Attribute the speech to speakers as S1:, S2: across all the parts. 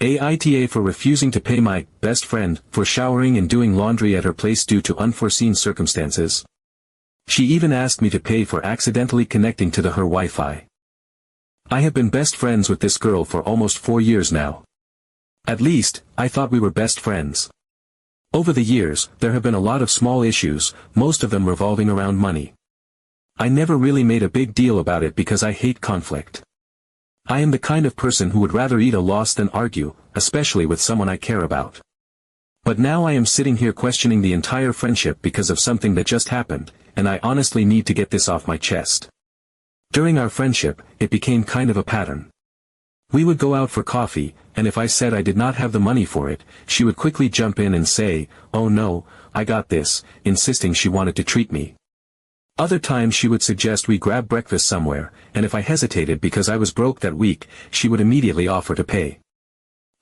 S1: AITA for refusing to pay my best friend for showering and doing laundry at her place due to unforeseen circumstances. She even asked me to pay for accidentally connecting to her Wi-Fi. I have been best friends with this girl for almost 4 years now. At least, I thought we were best friends. Over the years, there have been a lot of small issues, most of them revolving around money. I never really made a big deal about it because I hate conflict. I am the kind of person who would rather eat a loss than argue, especially with someone I care about. But now I am sitting here questioning the entire friendship because of something that just happened, and I honestly need to get this off my chest. During our friendship, it became kind of a pattern. We would go out for coffee, and if I said I did not have the money for it, she would quickly jump in and say, "Oh no, I got this," insisting she wanted to treat me. Other times she would suggest we grab breakfast somewhere, and if I hesitated because I was broke that week, she would immediately offer to pay.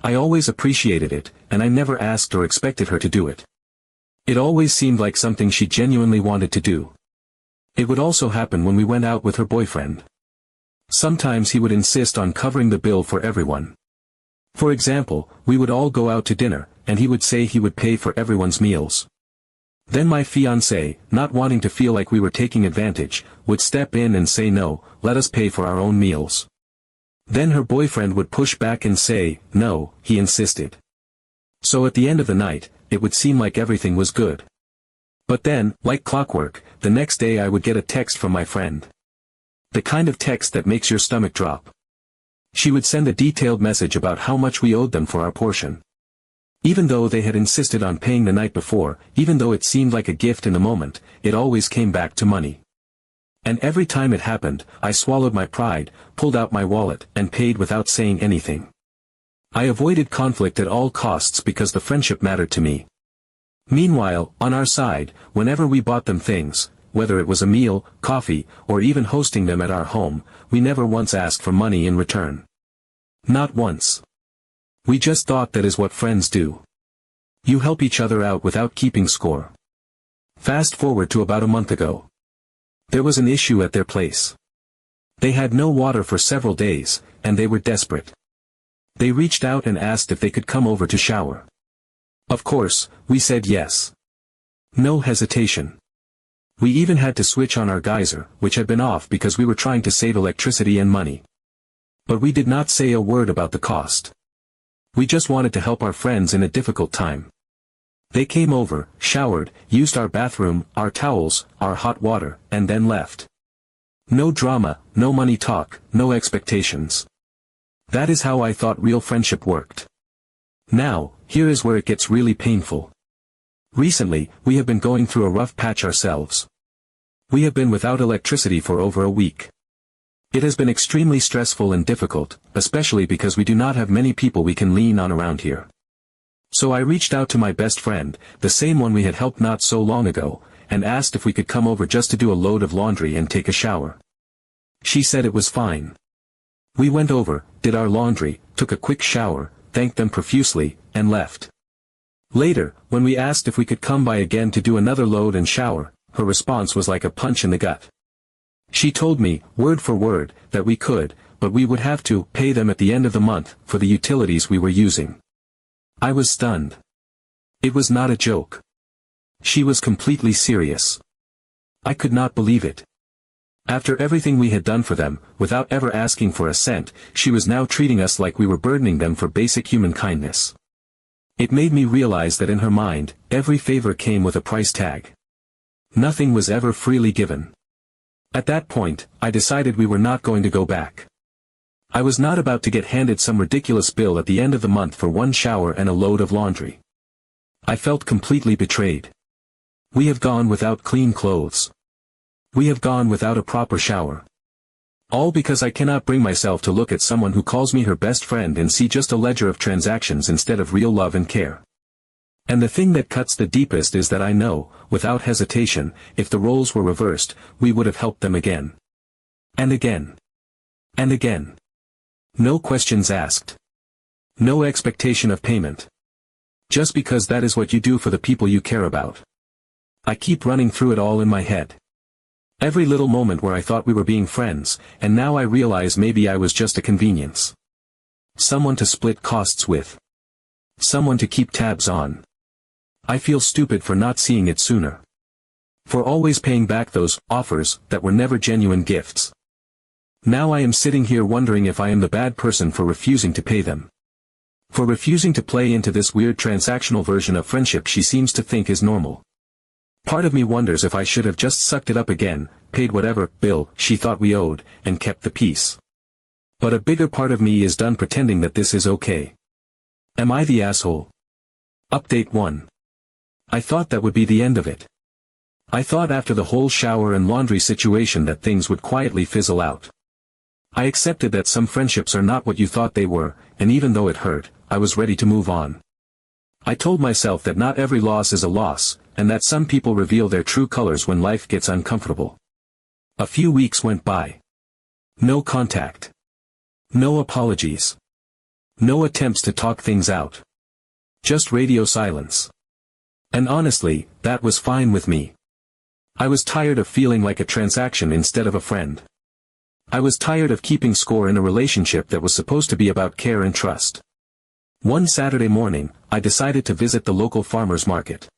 S1: I always appreciated it, and I never asked or expected her to do it. It always seemed like something she genuinely wanted to do. It would also happen when we went out with her boyfriend. Sometimes he would insist on covering the bill for everyone. For example, we would all go out to dinner, and he would say he would pay for everyone's meals. Then my fiancée, not wanting to feel like we were taking advantage, would step in and say no, let us pay for our own meals. Then her boyfriend would push back and say, no, he insisted. So at the end of the night, it would seem like everything was good. But then, like clockwork, the next day I would get a text from my friend. The kind of text that makes your stomach drop. She would send a detailed message about how much we owed them for our portion. Even though they had insisted on paying the night before, even though it seemed like a gift in the moment, it always came back to money. And every time it happened, I swallowed my pride, pulled out my wallet, and paid without saying anything. I avoided conflict at all costs because the friendship mattered to me. Meanwhile, on our side, whenever we bought them things, whether it was a meal, coffee, or even hosting them at our home, we never once asked for money in return. Not once. We just thought that is what friends do. You help each other out without keeping score. Fast forward to about a month ago. There was an issue at their place. They had no water for several days, and they were desperate. They reached out and asked if they could come over to shower. Of course, we said yes. No hesitation. We even had to switch on our geyser, which had been off because we were trying to save electricity and money. But we did not say a word about the cost. We just wanted to help our friends in a difficult time. They came over, showered, used our bathroom, our towels, our hot water, and then left. No drama, no money talk, no expectations. That is how I thought real friendship worked. Now, here is where it gets really painful. Recently, we have been going through a rough patch ourselves. We have been without electricity for over a week. It has been extremely stressful and difficult, especially because we do not have many people we can lean on around here. So I reached out to my best friend, the same one we had helped not so long ago, and asked if we could come over just to do a load of laundry and take a shower. She said it was fine. We went over, did our laundry, took a quick shower, thanked them profusely, and left. Later, when we asked if we could come by again to do another load and shower, her response was like a punch in the gut. She told me, word for word, that we could, but we would have to pay them at the end of the month for the utilities we were using. I was stunned. It was not a joke. She was completely serious. I could not believe it. After everything we had done for them, without ever asking for a cent, she was now treating us like we were burdening them for basic human kindness. It made me realize that in her mind, every favor came with a price tag. Nothing was ever freely given. At that point, I decided we were not going to go back. I was not about to get handed some ridiculous bill at the end of the month for one shower and a load of laundry. I felt completely betrayed. We have gone without clean clothes. We have gone without a proper shower. All because I cannot bring myself to look at someone who calls me her best friend and see just a ledger of transactions instead of real love and care. And the thing that cuts the deepest is that I know, without hesitation, if the roles were reversed, we would have helped them again. And again. And again. No questions asked. No expectation of payment. Just because that is what you do for the people you care about. I keep running through it all in my head. Every little moment where I thought we were being friends, and now I realize maybe I was just a convenience. Someone to split costs with. Someone to keep tabs on. I feel stupid for not seeing it sooner. For always paying back those offers that were never genuine gifts. Now I am sitting here wondering if I am the bad person for refusing to pay them. For refusing to play into this weird transactional version of friendship she seems to think is normal. Part of me wonders if I should have just sucked it up again, paid whatever bill she thought we owed, and kept the peace. But a bigger part of me is done pretending that this is okay. Am I the asshole? Update 1. I thought that would be the end of it. I thought after the whole shower and laundry situation that things would quietly fizzle out. I accepted that some friendships are not what you thought they were, and even though it hurt, I was ready to move on. I told myself that not every loss is a loss, and that some people reveal their true colors when life gets uncomfortable. A few weeks went by. No contact. No apologies. No attempts to talk things out. Just radio silence. And honestly, that was fine with me. I was tired of feeling like a transaction instead of a friend. I was tired of keeping score in a relationship that was supposed to be about care and trust. One Saturday morning, I decided to visit the local farmers market.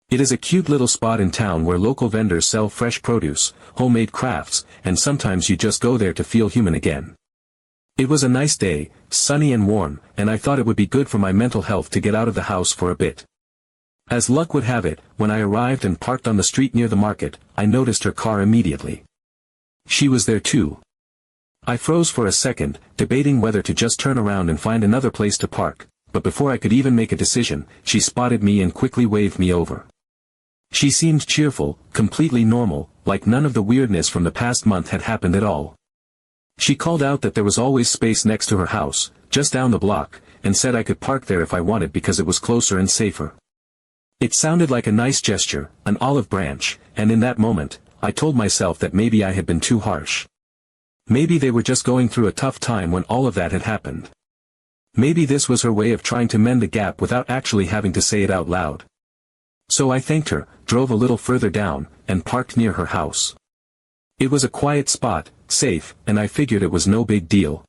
S1: It is a cute little spot in town where local vendors sell fresh produce, homemade crafts, and sometimes you just go there to feel human again. It was a nice day, sunny and warm, and I thought it would be good for my mental health to get out of the house for a bit. As luck would have it, when I arrived and parked on the street near the market, I noticed her car immediately. She was there too. I froze for a second, debating whether to just turn around and find another place to park, but before I could even make a decision, she spotted me and quickly waved me over. She seemed cheerful, completely normal, like none of the weirdness from the past month had happened at all. She called out that there was always space next to her house, just down the block, and said I could park there if I wanted because it was closer and safer. It sounded like a nice gesture, an olive branch, and in that moment, I told myself that maybe I had been too harsh. Maybe they were just going through a tough time when all of that had happened. Maybe this was her way of trying to mend the gap without actually having to say it out loud. So I thanked her, drove a little further down, and parked near her house. It was a quiet spot, safe, and I figured it was no big deal.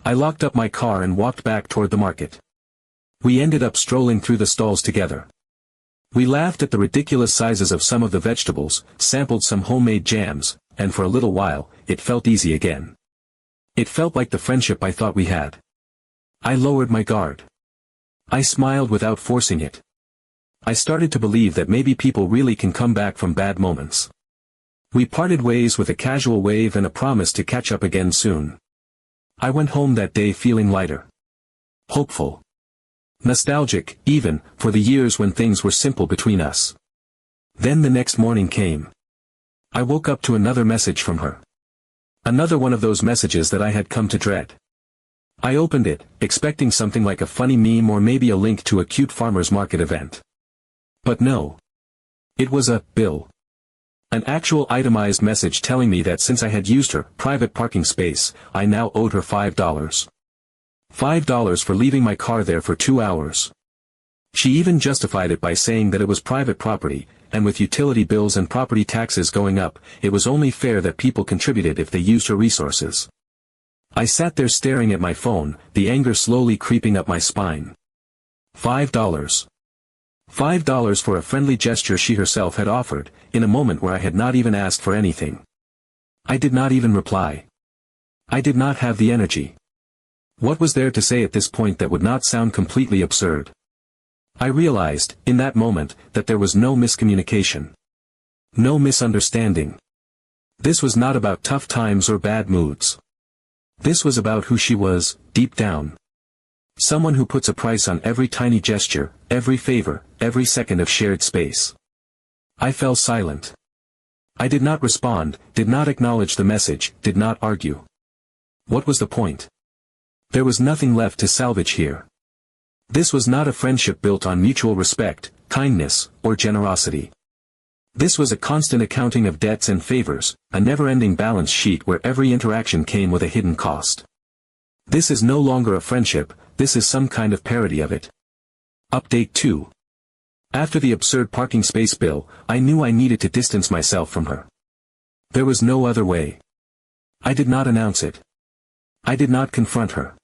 S1: I locked up my car and walked back toward the market. We ended up strolling through the stalls together. We laughed at the ridiculous sizes of some of the vegetables, sampled some homemade jams, and for a little while, it felt easy again. It felt like the friendship I thought we had. I lowered my guard. I smiled without forcing it. I started to believe that maybe people really can come back from bad moments. We parted ways with a casual wave and a promise to catch up again soon. I went home that day feeling lighter. Hopeful. Nostalgic, even, for the years when things were simple between us. Then the next morning came. I woke up to another message from her. Another one of those messages that I had come to dread. I opened it, expecting something like a funny meme or maybe a link to a cute farmers market event. But no. It was a bill. An actual itemized message telling me that since I had used her private parking space, I now owed her $5. $5 for leaving my car there for 2 hours. She even justified it by saying that it was private property, and with utility bills and property taxes going up, it was only fair that people contributed if they used her resources. I sat there staring at my phone, the anger slowly creeping up my spine. $5. $5 for a friendly gesture she herself had offered, in a moment where I had not even asked for anything. I did not even reply. I did not have the energy. What was there to say at this point that would not sound completely absurd? I realized, in that moment, that there was no miscommunication. No misunderstanding. This was not about tough times or bad moods. This was about who she was, deep down. Someone who puts a price on every tiny gesture, every favor, every second of shared space. I fell silent. I did not respond, did not acknowledge the message, did not argue. What was the point? There was nothing left to salvage here. This was not a friendship built on mutual respect, kindness, or generosity. This was a constant accounting of debts and favors, a never-ending balance sheet where every interaction came with a hidden cost. This is no longer a friendship, this is some kind of parody of it. Update 2. After the absurd parking space bill, I knew I needed to distance myself from her. There was no other way. I did not announce it. I did not confront her.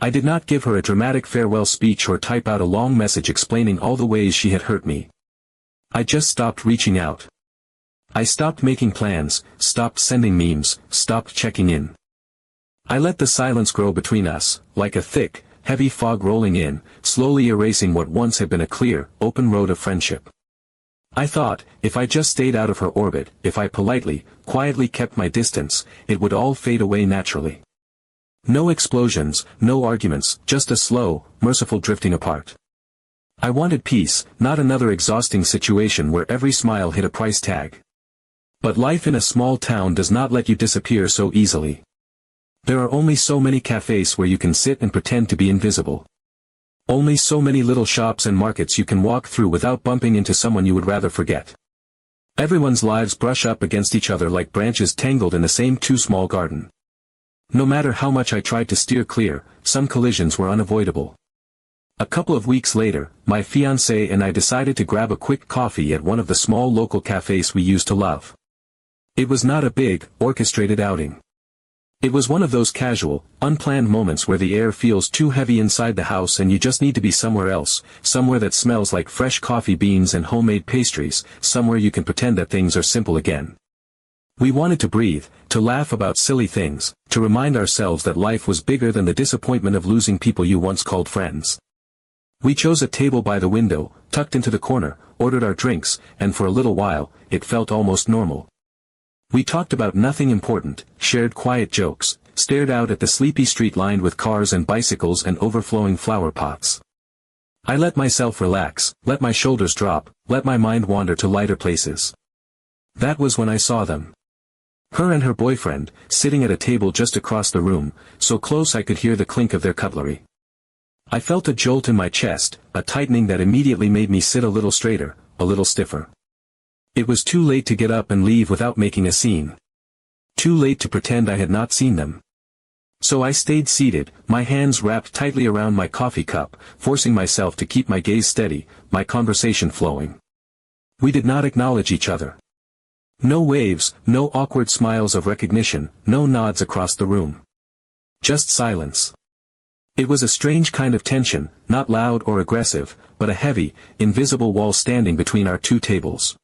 S1: I did not give her a dramatic farewell speech or type out a long message explaining all the ways she had hurt me. I just stopped reaching out. I stopped making plans, stopped sending memes, stopped checking in. I let the silence grow between us, like a thick, heavy fog rolling in, slowly erasing what once had been a clear, open road of friendship. I thought, if I just stayed out of her orbit, if I politely, quietly kept my distance, it would all fade away naturally. No explosions, no arguments, just a slow, merciful drifting apart. I wanted peace, not another exhausting situation where every smile hit a price tag. But life in a small town does not let you disappear so easily. There are only so many cafes where you can sit and pretend to be invisible. Only so many little shops and markets you can walk through without bumping into someone you would rather forget. Everyone's lives brush up against each other like branches tangled in the same too small garden. No matter how much I tried to steer clear, some collisions were unavoidable. A couple of weeks later, my fiancée and I decided to grab a quick coffee at one of the small local cafes we used to love. It was not a big, orchestrated outing. It was one of those casual, unplanned moments where the air feels too heavy inside the house and you just need to be somewhere else, somewhere that smells like fresh coffee beans and homemade pastries, somewhere you can pretend that things are simple again. We wanted to breathe, to laugh about silly things, to remind ourselves that life was bigger than the disappointment of losing people you once called friends. We chose a table by the window, tucked into the corner, ordered our drinks, and for a little while, it felt almost normal. We talked about nothing important, shared quiet jokes, stared out at the sleepy street lined with cars and bicycles and overflowing flower pots. I let myself relax, let my shoulders drop, let my mind wander to lighter places. That was when I saw them. Her and her boyfriend, sitting at a table just across the room, so close I could hear the clink of their cutlery. I felt a jolt in my chest, a tightening that immediately made me sit a little straighter, a little stiffer. It was too late to get up and leave without making a scene. Too late to pretend I had not seen them. So I stayed seated, my hands wrapped tightly around my coffee cup, forcing myself to keep my gaze steady, my conversation flowing. We did not acknowledge each other. No waves, no awkward smiles of recognition, no nods across the room. Just silence. It was a strange kind of tension, not loud or aggressive, but a heavy, invisible wall standing between our two tables.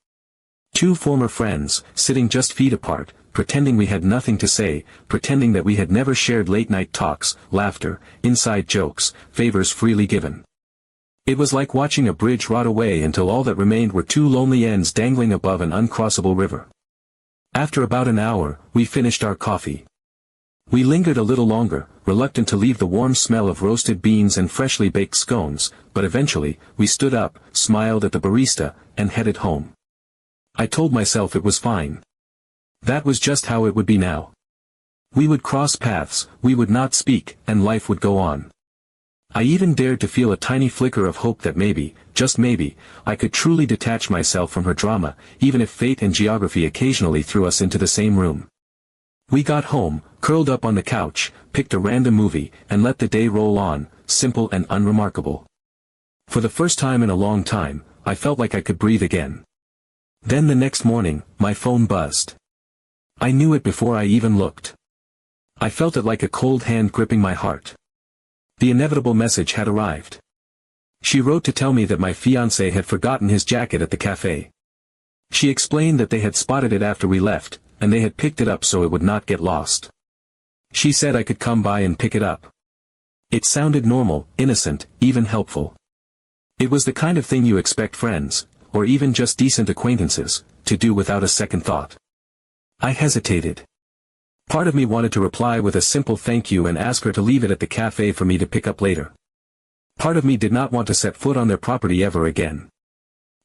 S1: Two former friends, sitting just feet apart, pretending we had nothing to say, pretending that we had never shared late-night talks, laughter, inside jokes, favors freely given. It was like watching a bridge rot away until all that remained were two lonely ends dangling above an uncrossable river. After about an hour, we finished our coffee. We lingered a little longer, reluctant to leave the warm smell of roasted beans and freshly baked scones, but eventually, we stood up, smiled at the barista, and headed home. I told myself it was fine. That was just how it would be now. We would cross paths, we would not speak, and life would go on. I even dared to feel a tiny flicker of hope that maybe, just maybe, I could truly detach myself from her drama, even if fate and geography occasionally threw us into the same room. We got home, curled up on the couch, picked a random movie, and let the day roll on, simple and unremarkable. For the first time in a long time, I felt like I could breathe again. Then the next morning, my phone buzzed. I knew it before I even looked. I felt it like a cold hand gripping my heart. The inevitable message had arrived. She wrote to tell me that my fiancé had forgotten his jacket at the cafe. She explained that they had spotted it after we left, and they had picked it up so it would not get lost. She said I could come by and pick it up. It sounded normal, innocent, even helpful. It was the kind of thing you expect friends, or even just decent acquaintances, to do without a second thought. I hesitated. Part of me wanted to reply with a simple thank you and ask her to leave it at the cafe for me to pick up later. Part of me did not want to set foot on their property ever again.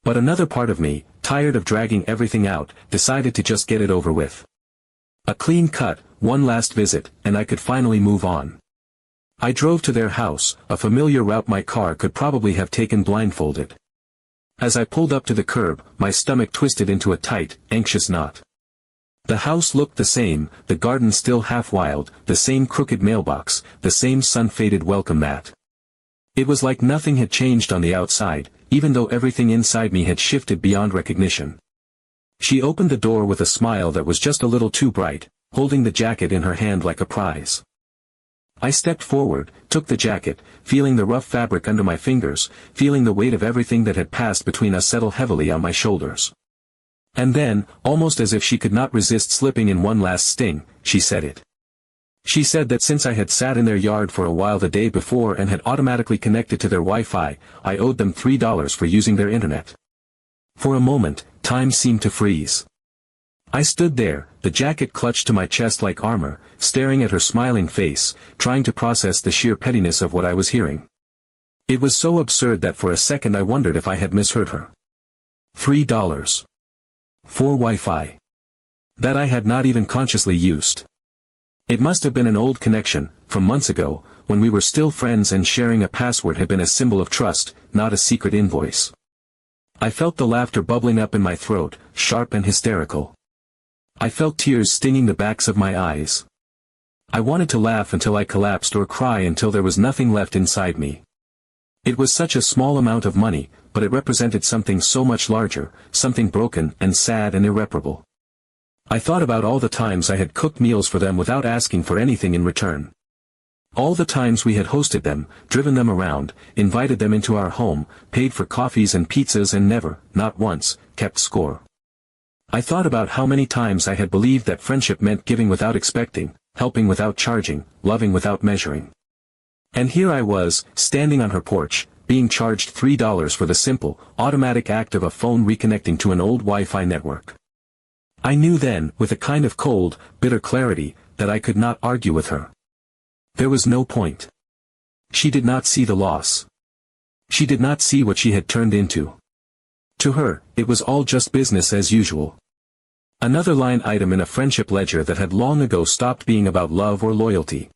S1: But another part of me, tired of dragging everything out, decided to just get it over with. A clean cut, one last visit, and I could finally move on. I drove to their house, a familiar route my car could probably have taken blindfolded. As I pulled up to the curb, my stomach twisted into a tight, anxious knot. The house looked the same, the garden still half wild, the same crooked mailbox, the same sun-faded welcome mat. It was like nothing had changed on the outside, even though everything inside me had shifted beyond recognition. She opened the door with a smile that was just a little too bright, holding the jacket in her hand like a prize. I stepped forward, took the jacket, feeling the rough fabric under my fingers, feeling the weight of everything that had passed between us settle heavily on my shoulders. And then, almost as if she could not resist slipping in one last sting, she said it. She said that since I had sat in their yard for a while the day before and had automatically connected to their Wi-Fi, I owed them $3 for using their internet. For a moment, time seemed to freeze. I stood there, the jacket clutched to my chest like armor, staring at her smiling face, trying to process the sheer pettiness of what I was hearing. It was so absurd that for a second I wondered if I had misheard her. $3. For Wi-Fi. That I had not even consciously used. It must have been an old connection, from months ago, when we were still friends and sharing a password had been a symbol of trust, not a secret invoice. I felt the laughter bubbling up in my throat, sharp and hysterical. I felt tears stinging the backs of my eyes. I wanted to laugh until I collapsed or cry until there was nothing left inside me. It was such a small amount of money, but it represented something so much larger, something broken and sad and irreparable. I thought about all the times I had cooked meals for them without asking for anything in return. All the times we had hosted them, driven them around, invited them into our home, paid for coffees and pizzas and never, not once, kept score. I thought about how many times I had believed that friendship meant giving without expecting, helping without charging, loving without measuring. And here I was, standing on her porch, being charged $3 for the simple, automatic act of a phone reconnecting to an old Wi-Fi network. I knew then, with a kind of cold, bitter clarity, that I could not argue with her. There was no point. She did not see the loss. She did not see what she had turned into. To her, it was all just business as usual. Another line item in a friendship ledger that had long ago stopped being about love or loyalty.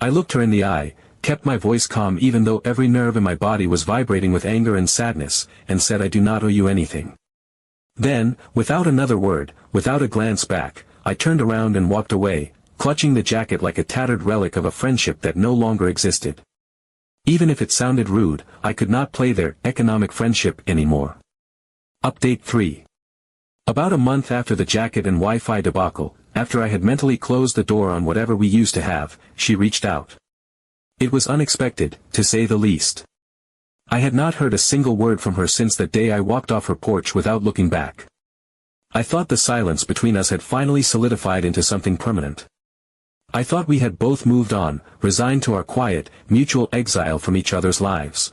S1: I looked her in the eye, kept my voice calm even though every nerve in my body was vibrating with anger and sadness, and said, I do not owe you anything. Then, without another word, without a glance back, I turned around and walked away, clutching the jacket like a tattered relic of a friendship that no longer existed. Even if it sounded rude, I could not play their economic friendship anymore. Update 3. About a month after the jacket and Wi-Fi debacle, after I had mentally closed the door on whatever we used to have, she reached out. It was unexpected, to say the least. I had not heard a single word from her since the day I walked off her porch without looking back. I thought the silence between us had finally solidified into something permanent. I thought we had both moved on, resigned to our quiet, mutual exile from each other's lives.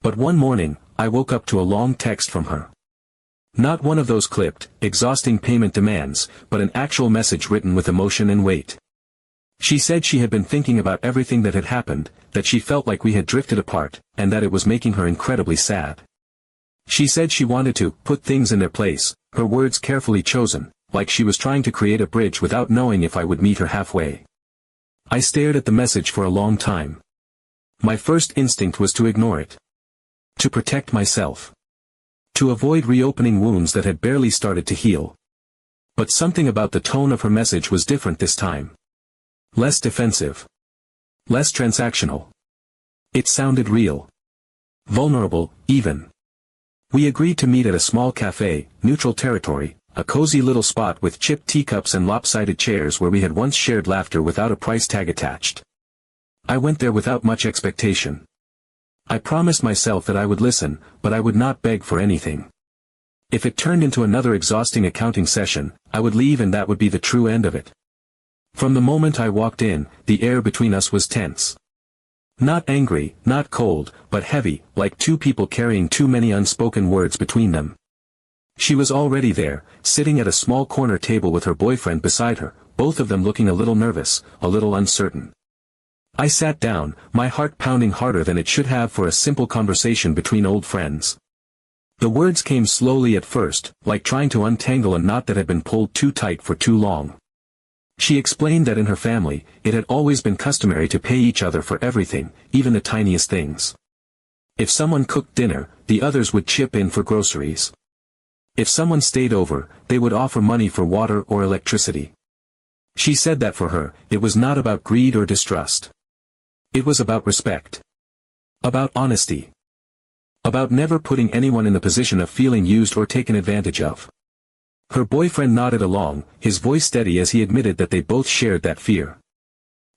S1: But one morning, I woke up to a long text from her. Not one of those clipped, exhausting payment demands, but an actual message written with emotion and weight. She said she had been thinking about everything that had happened, that she felt like we had drifted apart, and that it was making her incredibly sad. She said she wanted to put things in their place, her words carefully chosen, like she was trying to create a bridge without knowing if I would meet her halfway. I stared at the message for a long time. My first instinct was to ignore it. To protect myself. To avoid reopening wounds that had barely started to heal. But something about the tone of her message was different this time. Less defensive. Less transactional. It sounded real. Vulnerable, even. We agreed to meet at a small cafe, neutral territory, a cozy little spot with chipped teacups and lopsided chairs where we had once shared laughter without a price tag attached. I went there without much expectation. I promised myself that I would listen, but I would not beg for anything. If it turned into another exhausting accounting session, I would leave and that would be the true end of it. From the moment I walked in, the air between us was tense. Not angry, not cold, but heavy, like two people carrying too many unspoken words between them. She was already there, sitting at a small corner table with her boyfriend beside her, both of them looking a little nervous, a little uncertain. I sat down, my heart pounding harder than it should have for a simple conversation between old friends. The words came slowly at first, like trying to untangle a knot that had been pulled too tight for too long. She explained that in her family, it had always been customary to pay each other for everything, even the tiniest things. If someone cooked dinner, the others would chip in for groceries. If someone stayed over, they would offer money for water or electricity. She said that for her, it was not about greed or distrust. It was about respect. About honesty. About never putting anyone in the position of feeling used or taken advantage of. Her boyfriend nodded along, his voice steady as he admitted that they both shared that fear.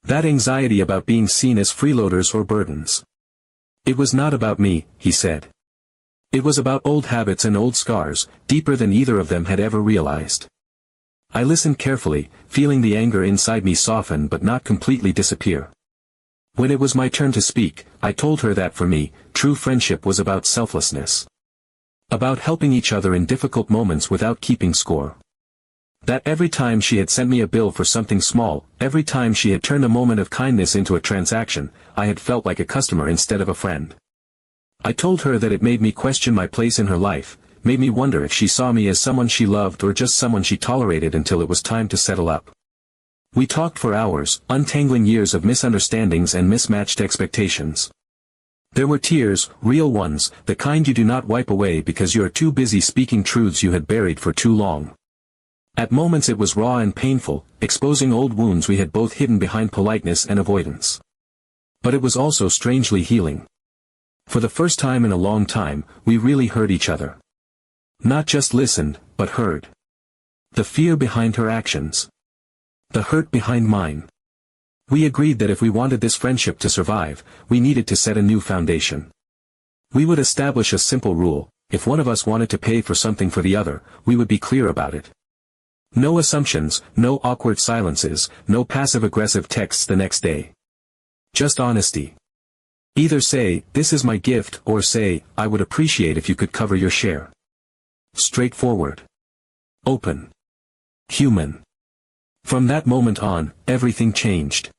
S1: That anxiety about being seen as freeloaders or burdens. It was not about me, he said. It was about old habits and old scars, deeper than either of them had ever realized. I listened carefully, feeling the anger inside me soften but not completely disappear. When it was my turn to speak, I told her that for me, true friendship was about selflessness. About helping each other in difficult moments without keeping score. That every time she had sent me a bill for something small, every time she had turned a moment of kindness into a transaction, I had felt like a customer instead of a friend. I told her that it made me question my place in her life, made me wonder if she saw me as someone she loved or just someone she tolerated until it was time to settle up. We talked for hours, untangling years of misunderstandings and mismatched expectations. There were tears, real ones, the kind you do not wipe away because you are too busy speaking truths you had buried for too long. At moments it was raw and painful, exposing old wounds we had both hidden behind politeness and avoidance. But it was also strangely healing. For the first time in a long time, we really heard each other. Not just listened, but heard. The fear behind her actions. The hurt behind mine. We agreed that if we wanted this friendship to survive, we needed to set a new foundation. We would establish a simple rule: if one of us wanted to pay for something for the other, we would be clear about it. No assumptions, no awkward silences, no passive-aggressive texts the next day. Just honesty. Either say, "This is my gift," or say, "I would appreciate if you could cover your share." Straightforward. Open. Human. From that moment on, everything changed.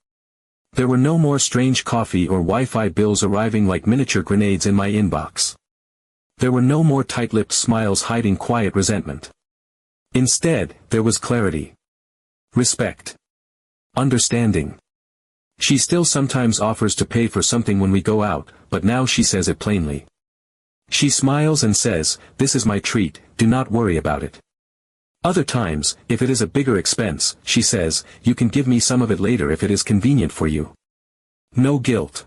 S1: There were no more strange coffee or Wi-Fi bills arriving like miniature grenades in my inbox. There were no more tight-lipped smiles hiding quiet resentment. Instead, there was clarity. Respect. Understanding. She still sometimes offers to pay for something when we go out, but now she says it plainly. She smiles and says, "This is my treat, do not worry about it." Other times, if it is a bigger expense, she says, "You can give me some of it later if it is convenient for you." No guilt.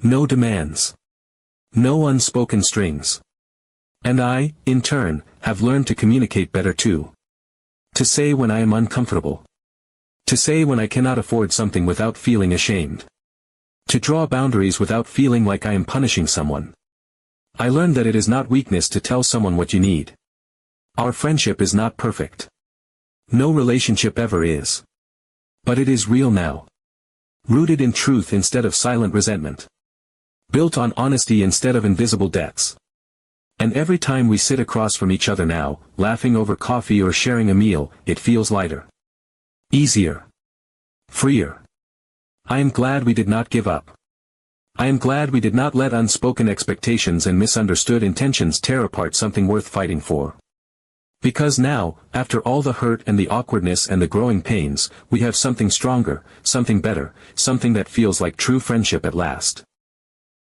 S1: No demands. No unspoken strings. And I, in turn, have learned to communicate better too. To say when I am uncomfortable. To say when I cannot afford something without feeling ashamed. To draw boundaries without feeling like I am punishing someone. I learned that it is not weakness to tell someone what you need. Our friendship is not perfect. No relationship ever is. But it is real now. Rooted in truth instead of silent resentment. Built on honesty instead of invisible debts. And every time we sit across from each other now, laughing over coffee or sharing a meal, it feels lighter. Easier. Freer. I am glad we did not give up. I am glad we did not let unspoken expectations and misunderstood intentions tear apart something worth fighting for. Because now, after all the hurt and the awkwardness and the growing pains, we have something stronger, something better, something that feels like true friendship at last.